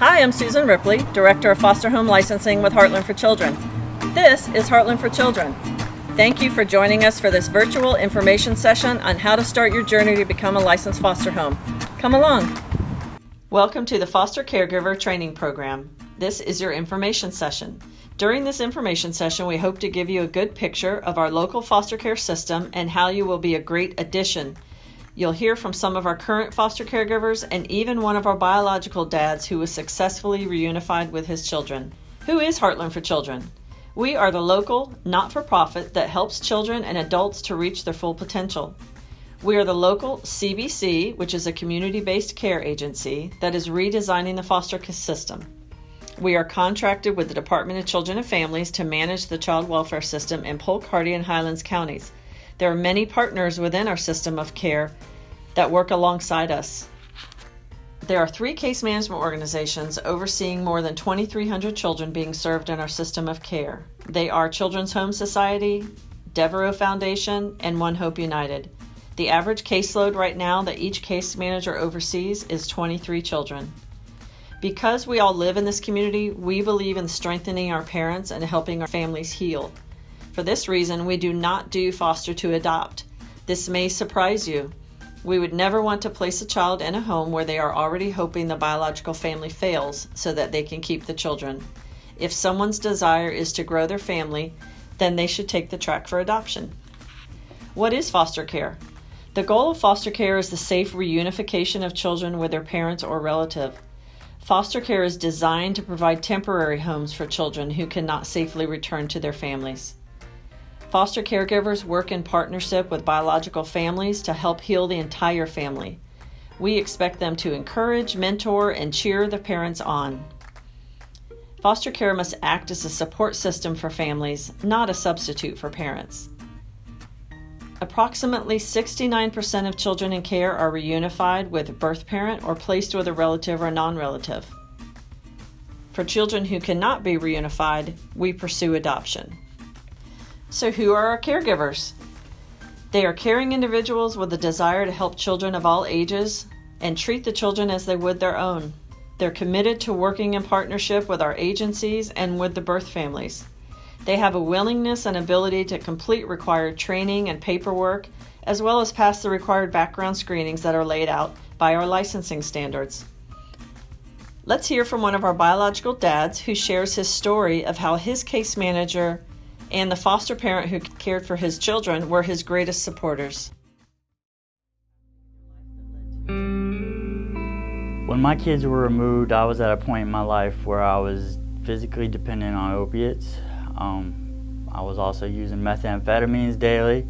Hi, I'm Susan Ripley, Director of Foster Home Licensing with Heartland for Children. This is Heartland for Children. Thank you for joining us for this virtual information session on how to start your journey to become a licensed foster home. Come along. Welcome to the Foster Caregiver Training Program. This is your information session. During this information session, we hope to give you a good picture of our local foster care system and how you will be a great addition. You'll hear from some of our current foster caregivers and even one of our biological dads who was successfully reunified with his children. Who is Heartland for Children? We are the local, not-for-profit that helps children and adults to reach their full potential. We are the local CBC, which is a community-based care agency that is redesigning the foster care system. We are contracted with the Department of Children and Families to manage the child welfare system in Polk, Hardy, and Highlands counties. There are many partners within our system of care that work alongside us. There are 3 case management organizations overseeing more than 2,300 children being served in our system of care. They are Children's Home Society, Devereaux Foundation, and One Hope United. The average caseload right now that each case manager oversees is 23 children. Because we all live in this community, we believe in strengthening our parents and helping our families heal. For this reason, we do not do foster to adopt. This may surprise you. We would never want to place a child in a home where they are already hoping the biological family fails so that they can keep the children. If someone's desire is to grow their family, then they should take the track for adoption. What is foster care? The goal of foster care is the safe reunification of children with their parents or relative. Foster care is designed to provide temporary homes for children who cannot safely return to their families. Foster caregivers work in partnership with biological families to help heal the entire family. We expect them to encourage, mentor, and cheer the parents on. Foster care must act as a support system for families, not a substitute for parents. Approximately 69% of children in care are reunified with a birth parent or placed with a relative or non-relative. For children who cannot be reunified, we pursue adoption. So who are our caregivers? They are caring individuals with a desire to help children of all ages and treat the children as they would their own. They're committed to working in partnership with our agencies and with the birth families. They have a willingness and ability to complete required training and paperwork, as well as pass the required background screenings that are laid out by our licensing standards. Let's hear from one of our biological dads who shares his story of how his case manager and the foster parent who cared for his children were his greatest supporters. When my kids were removed, I was at a point in my life where I was physically dependent on opiates. I was also using methamphetamines daily.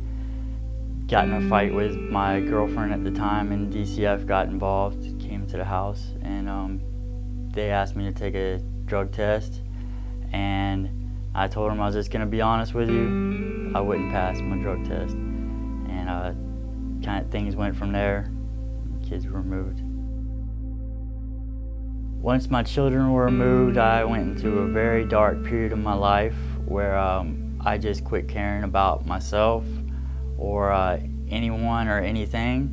Got in a fight with my girlfriend at the time, and DCF got involved, came to the house, and they asked me to take a drug test, and I told them I was just going to be honest with you, I wouldn't pass my drug test. And kind of things went from there. Kids were removed. Once my children were removed, I went into a very dark period of my life where I just quit caring about myself or anyone or anything.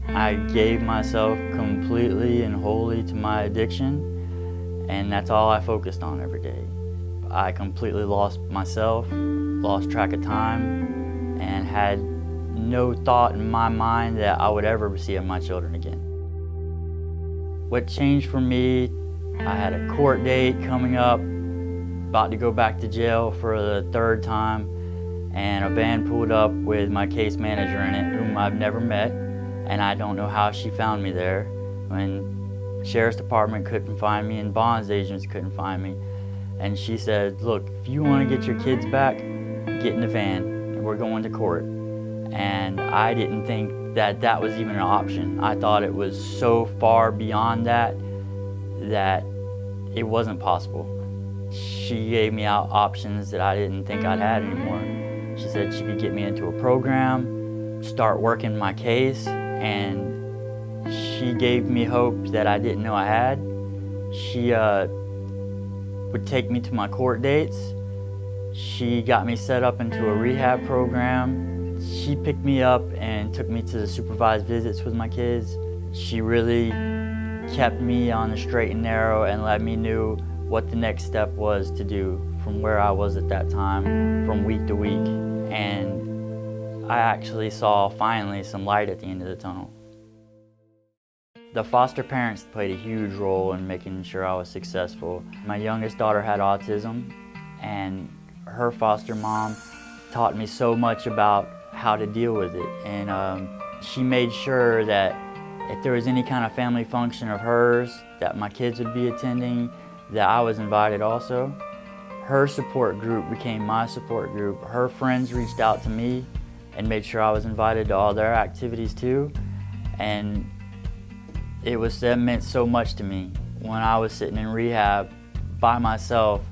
I gave myself completely and wholly to my addiction, and that's all I focused on every day. I completely lost myself, lost track of time, and had no thought in my mind that I would ever see my children again. What changed for me, I had a court date coming up, about to go back to jail for the 3rd time, and a van pulled up with my case manager in it, whom I've never met, and I don't know how she found me there when Sheriff's Department couldn't find me and bonds agents couldn't find me. And she said, look, if you want to get your kids back, get in the van, and we're going to court. And I didn't think that that was even an option. I thought it was so far beyond that it wasn't possible. She gave me out options that I didn't think I'd had anymore. She said she could get me into a program, start working my case, and she gave me hope that I didn't know I had. She would take me to my court dates. She got me set up into a rehab program. She picked me up and took me to the supervised visits with my kids. She really kept me on the straight and narrow and let me know what the next step was to do from where I was at that time, from week to week. And I actually saw finally some light at the end of the tunnel. The foster parents played a huge role in making sure I was successful. My youngest daughter had autism, and her foster mom taught me so much about how to deal with it. And she made sure that if there was any kind of family function of hers that my kids would be attending, that I was invited also. Her support group became my support group. Her friends reached out to me and made sure I was invited to all their activities too. And that meant so much to me. When I was sitting in rehab by myself,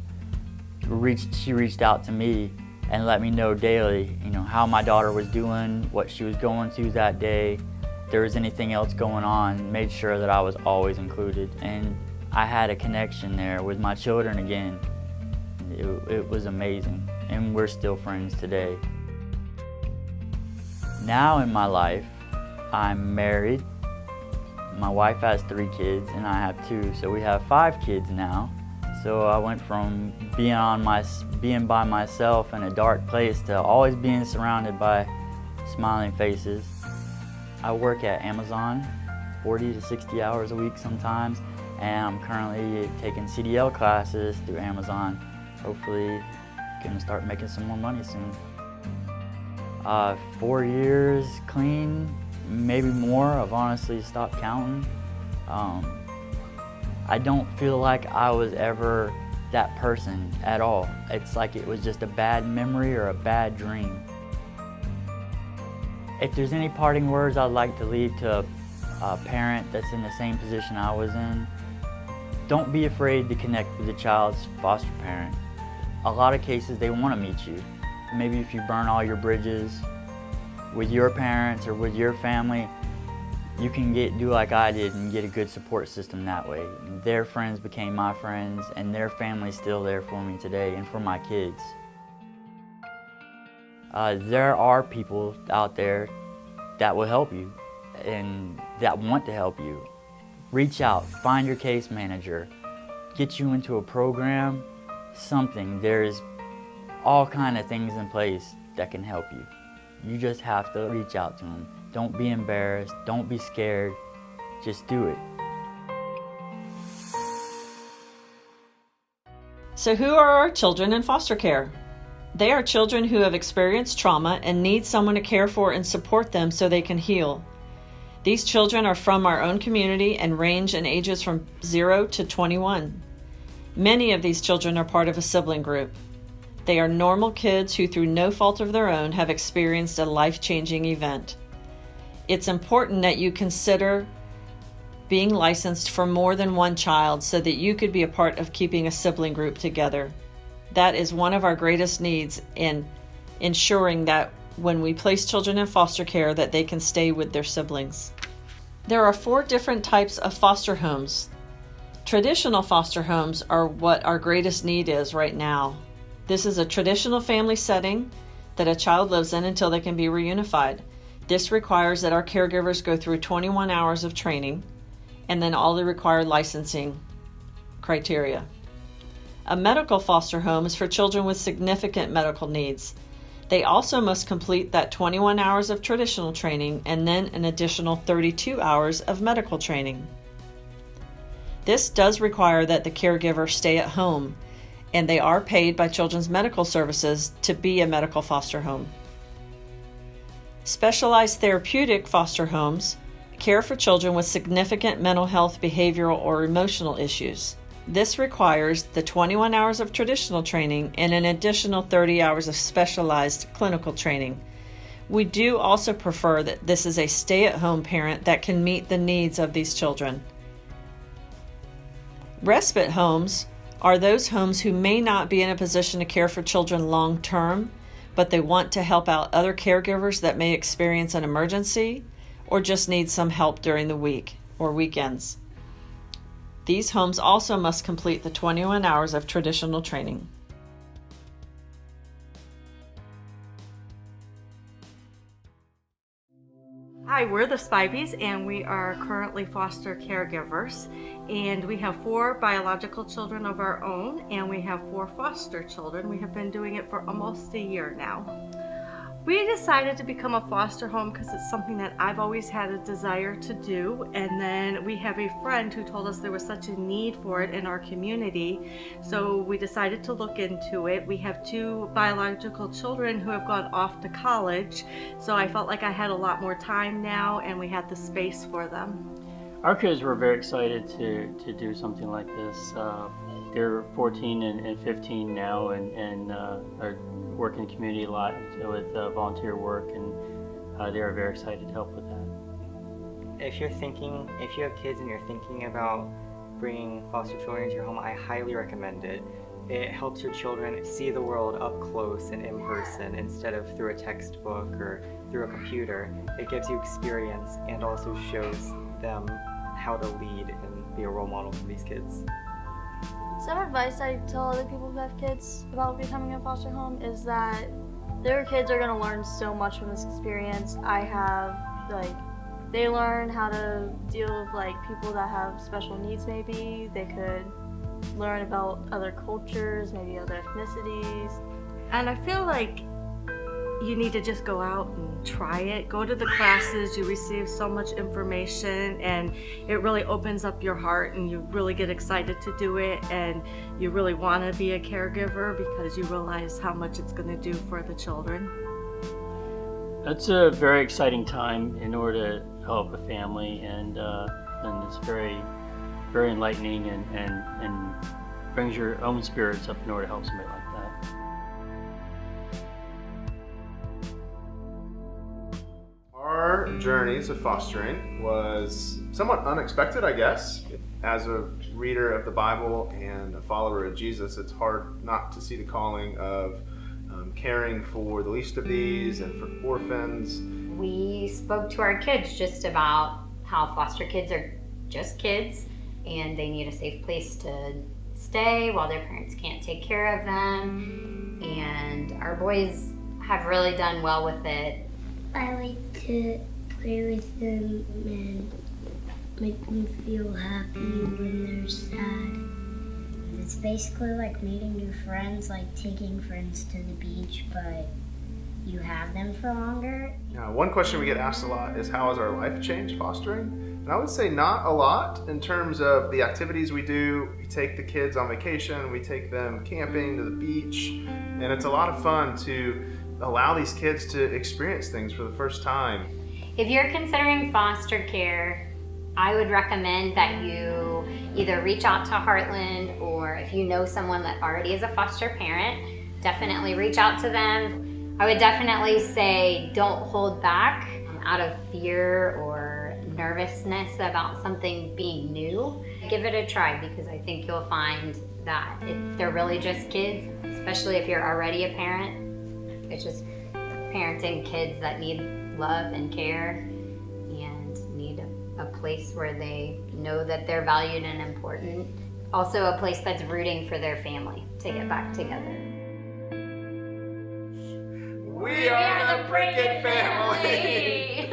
she reached out to me and let me know daily, how my daughter was doing, what she was going through that day, if there was anything else going on, made sure that I was always included. And I had a connection there with my children again. It was amazing, and we're still friends today. Now in my life, I'm married. My wife has 3 kids and I have 2, so we have 5 kids now. So I went from being by myself in a dark place to always being surrounded by smiling faces. I work at Amazon 40 to 60 hours a week sometimes, and I'm currently taking CDL classes through Amazon. Hopefully gonna start making some more money soon. 4 years clean, maybe more. I've honestly stopped counting. I don't feel like I was ever that person at all. It's like it was just a bad memory or a bad dream. If there's any parting words I'd like to leave to a parent that's in the same position I was in, don't be afraid to connect with the child's foster parent. A lot of cases they want to meet you. Maybe if you burn all your bridges with your parents or with your family, you can do like I did and get a good support system that way. Their friends became my friends, and their family's still there for me today and for my kids. There are people out there that will help you and that want to help you. Reach out, find your case manager, get you into a program, something. There's all kind of things in place that can help you. You just have to reach out to them. Don't be embarrassed, don't be scared, just do it. So who are our children in foster care? They are children who have experienced trauma and need someone to care for and support them so they can heal. These children are from our own community and range in ages from 0 to 21. Many of these children are part of a sibling group. They are normal kids who, through no fault of their own, have experienced a life-changing event. It's important that you consider being licensed for more than one child so that you could be a part of keeping a sibling group together. That is one of our greatest needs in ensuring that when we place children in foster care, that they can stay with their siblings. There are 4 different types of foster homes. Traditional foster homes are what our greatest need is right now. This is a traditional family setting that a child lives in until they can be reunified. This requires that our caregivers go through 21 hours of training and then all the required licensing criteria. A medical foster home is for children with significant medical needs. They also must complete that 21 hours of traditional training and then an additional 32 hours of medical training. This does require that the caregiver stay at home, and they are paid by Children's Medical Services to be a medical foster home. Specialized therapeutic foster homes care for children with significant mental health, behavioral, or emotional issues. This requires the 21 hours of traditional training and an additional 30 hours of specialized clinical training. We do also prefer that this is a stay-at-home parent that can meet the needs of these children. Respite homes are those homes who may not be in a position to care for children long-term, but they want to help out other caregivers that may experience an emergency or just need some help during the week or weekends. These homes also must complete the 21 hours of traditional training. Hi, we're the Spivey's, and we are currently foster caregivers. And we have 4 biological children of our own, and we have 4 foster children. We have been doing it for almost a year now. We decided to become a foster home because it's something that I've always had a desire to do. And then we have a friend who told us there was such a need for it in our community. So we decided to look into it. We have 2 biological children who have gone off to college. So I felt like I had a lot more time now and we had the space for them. Our kids were very excited to do something like this. They're 14 and 15 now and are working in the community a lot with volunteer work, and they are very excited to help with that. If you have kids and you're thinking about bringing foster children into your home, I highly recommend it. It helps your children see the world up close and in person instead of through a textbook or through a computer. It gives you experience and also shows them how to lead and be a role model for these kids. Some advice I tell other people who have kids about becoming a foster home is that their kids are going to learn so much from this experience. They learn how to deal with people that have special needs maybe. They could learn about other cultures, maybe other ethnicities. And I feel like you need to just go out and try it. Go to the classes, you receive so much information and it really opens up your heart and you really get excited to do it and you really want to be a caregiver because you realize how much it's going to do for the children. It's a very exciting time in order to help a family and it's very, very enlightening and brings your own spirits up in order to help somebody like that. Our journeys of fostering was somewhat unexpected, I guess. As a reader of the Bible and a follower of Jesus, it's hard not to see the calling of caring for the least of these and for orphans. We spoke to our kids just about how foster kids are just kids and they need a safe place to stay while their parents can't take care of them. And our boys have really done well with it. I like to play with them and make them feel happy when they're sad. It's basically like meeting new friends, like taking friends to the beach, but you have them for longer. Now, one question we get asked a lot is how has our life changed fostering? And I would say not a lot in terms of the activities we do. We take the kids on vacation, we take them camping to the beach, and it's a lot of fun to allow these kids to experience things for the first time. If you're considering foster care, I would recommend that you either reach out to Heartland or if you know someone that already is a foster parent, definitely reach out to them. I would definitely say don't hold back out of fear or nervousness about something being new. Give it a try because I think you'll find that they're really just kids, especially if you're already a parent. It's just parenting kids that need love and care and need a place where they know that they're valued and important. Also a place that's rooting for their family to get back together. We are the Prickett family!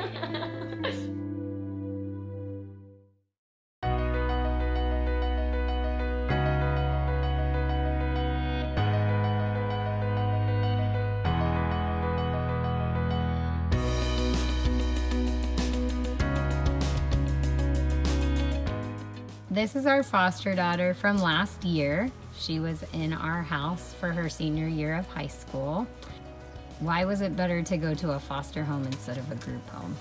This is our foster daughter from last year. She was in our house for her senior year of high school. Why was it better to go to a foster home instead of a group home?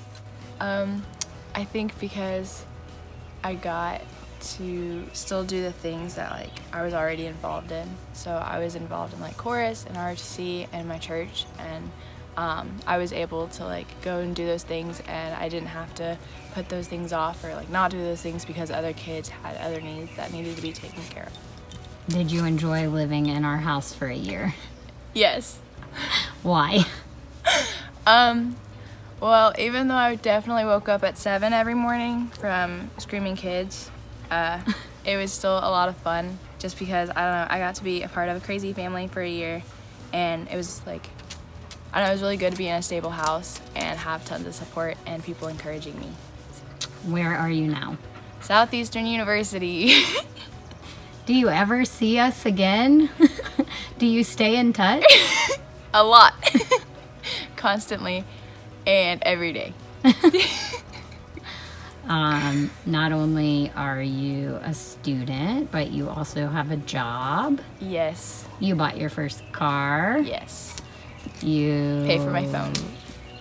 I think because I got to still do the things that I was already involved in. So I was involved in chorus and ROTC and my church, and I was able to go and do those things, and I didn't have to put those things off or not do those things because other kids had other needs that needed to be taken care of. Did you enjoy living in our house for a year? Yes. Why? Well, even though I definitely woke up at 7 every morning from screaming kids, it was still a lot of fun just because, I got to be a part of a crazy family for a year, and it was I don't know, it was really good to be in a stable house and have tons of support and people encouraging me. Where are you now? Southeastern University. Do you ever see us again? Do you stay in touch? A lot. Constantly and every day. Not only are you a student, but you also have a job. Yes. You bought your first car. Yes. You Pay for my phone.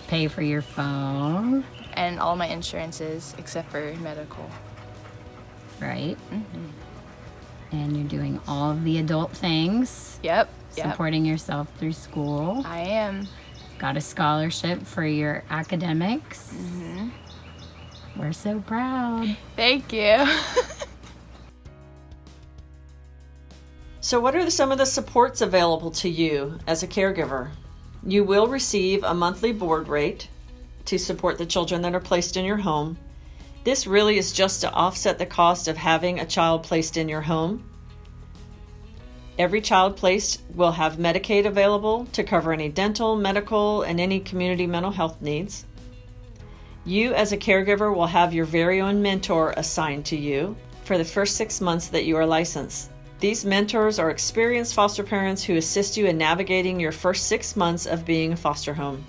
Pay for your phone. And all my insurances except for medical. Right? And you're doing all of the adult things. Yep. Supporting yourself through school. I am. Got a scholarship for your academics. We're so proud. Thank you. So what are some of the supports available to you as a caregiver? You will receive a monthly board rate to support the children that are placed in your home. This really is just to offset the cost of having a child placed in your home. Every child placed will have Medicaid available to cover any dental, medical, and any community mental health needs. You as a caregiver will have your very own mentor assigned to you for the first 6 months that you are licensed. These mentors are experienced foster parents who assist you in navigating your first 6 months of being a foster home.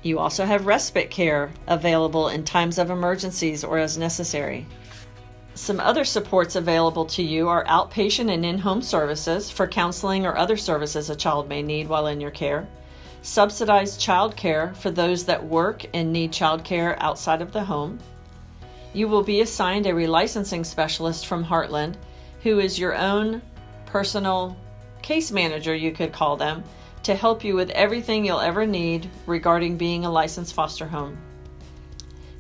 You also have respite care available in times of emergencies or as necessary. Some other supports available to you are outpatient and in-home services for counseling or other services a child may need while in your care, subsidized child care for those that work and need child care outside of the home. You will be assigned a relicensing specialist from Heartland who is your own personal case manager, you could call them, to help you with everything you'll ever need regarding being a licensed foster home.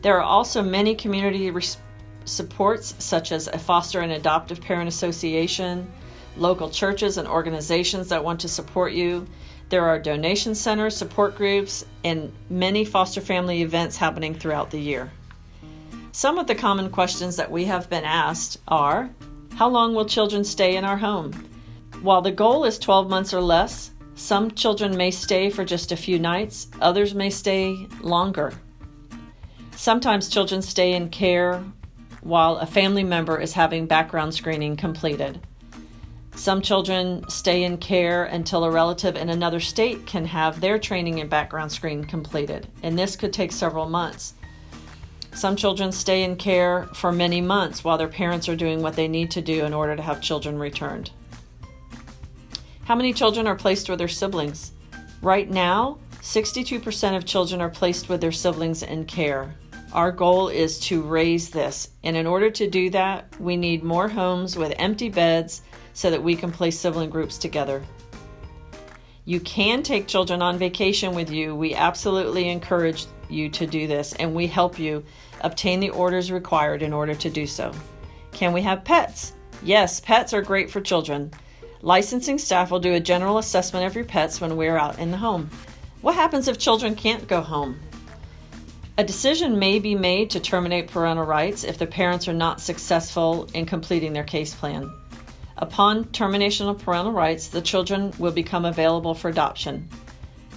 There are also many community supports such as a foster and adoptive parent association, local churches and organizations that want to support you. There are donation centers, support groups, and many foster family events happening throughout the year. Some of the common questions that we have been asked are, how long will children stay in our home? While the goal is 12 months or less, some children may stay for just a few nights, others may stay longer. Sometimes children stay in care while a family member is having background screening completed. Some children stay in care until a relative in another state can have their training and background screen completed, and this could take several months. Some children stay in care for many months while their parents are doing what they need to do in order to have children returned. How many children are placed with their siblings? Right now, 62% of children are placed with their siblings in care. Our goal is to raise this, and in order to do that, we need more homes with empty beds so that we can place sibling groups together. You can take children on vacation with you. We absolutely encourage you to do this, and we help you obtain the orders required in order to do so. Can we have pets? Yes, pets are great for children. Licensing staff will do a general assessment of your pets when we're out in the home. What happens if children can't go home? A decision may be made to terminate parental rights if the parents are not successful in completing their case plan. Upon termination of parental rights, the children will become available for adoption.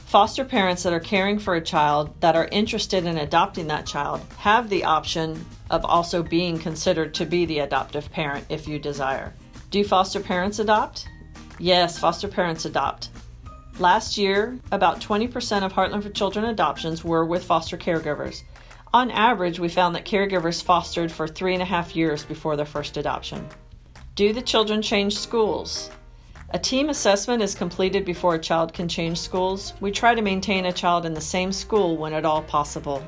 Foster parents that are caring for a child that are interested in adopting that child have the option of also being considered to be the adoptive parent if you desire. Do foster parents adopt? Yes, foster parents adopt. Last year, about 20% of Heartland for Children adoptions were with foster caregivers. On average, we found that caregivers fostered for 3.5 years before their first adoption. Do the children change schools? A team assessment is completed before a child can change schools. We try to maintain a child in the same school when at all possible.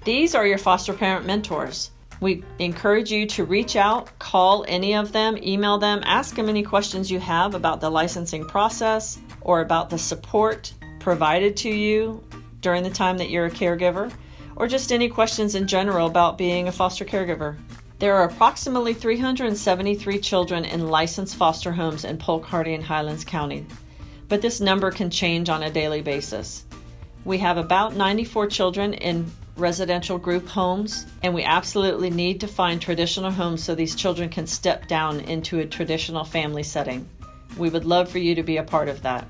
These are your foster parent mentors. We encourage you to reach out, call any of them, email them, ask them any questions you have about the licensing process or about the support provided to you during the time that you're a caregiver, or just any questions in general about being a foster caregiver. There are approximately 373 children in licensed foster homes in Polk, Hardy, and Highlands County, but this number can change on a daily basis. We have about 94 children in residential group homes, and we absolutely need to find traditional homes so these children can step down into a traditional family setting. We would love for you to be a part of that.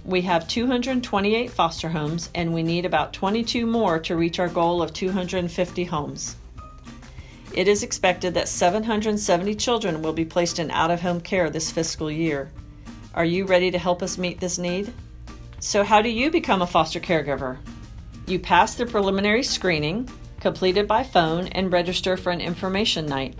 We have 228 foster homes, and we need about 22 more to reach our goal of 250 homes. It is expected that 770 children will be placed in out-of-home care this fiscal year. Are you ready to help us meet this need? So how do you become a foster caregiver? You pass the preliminary screening, completed by phone, and register for an information night.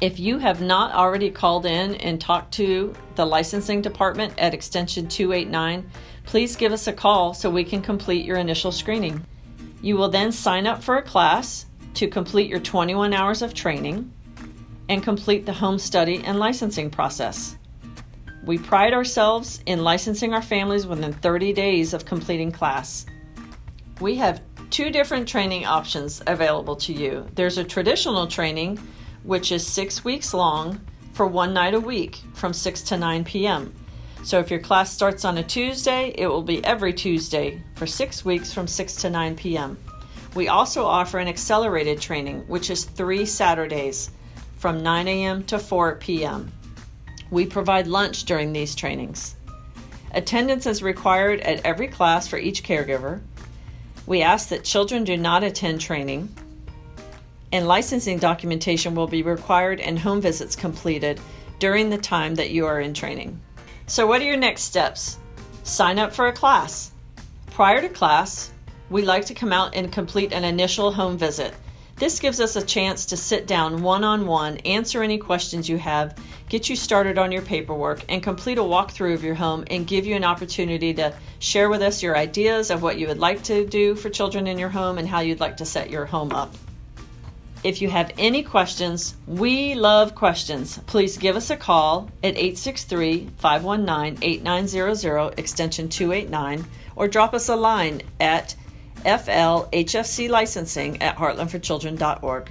If you have not already called in and talked to the licensing department at extension 289, please give us a call so we can complete your initial screening. You will then sign up for a class to complete your 21 hours of training and complete the home study and licensing process. We pride ourselves in licensing our families within 30 days of completing class. We have 2 different training options available to you. There's a traditional training, which is 6 weeks long for 1 night a week from 6 to 9 p.m. So if your class starts on a Tuesday, it will be every Tuesday for 6 weeks from 6 to 9 p.m. We also offer an accelerated training, which is 3 Saturdays from 9 a.m. to 4 p.m. We provide lunch during these trainings. Attendance is required at every class for each caregiver. We ask that children do not attend training, and licensing documentation will be required and home visits completed during the time that you are in training. So what are your next steps? Sign up for a class. Prior to class, we like to come out and complete an initial home visit. This gives us a chance to sit down one-on-one, answer any questions you have, get you started on your paperwork, and complete a walkthrough of your home and give you an opportunity to share with us your ideas of what you would like to do for children in your home and how you'd like to set your home up. If you have any questions, we love questions. Please give us a call at 863-519-8900, extension 289, or drop us a line at flhfclicensing@heartlandforchildren.org.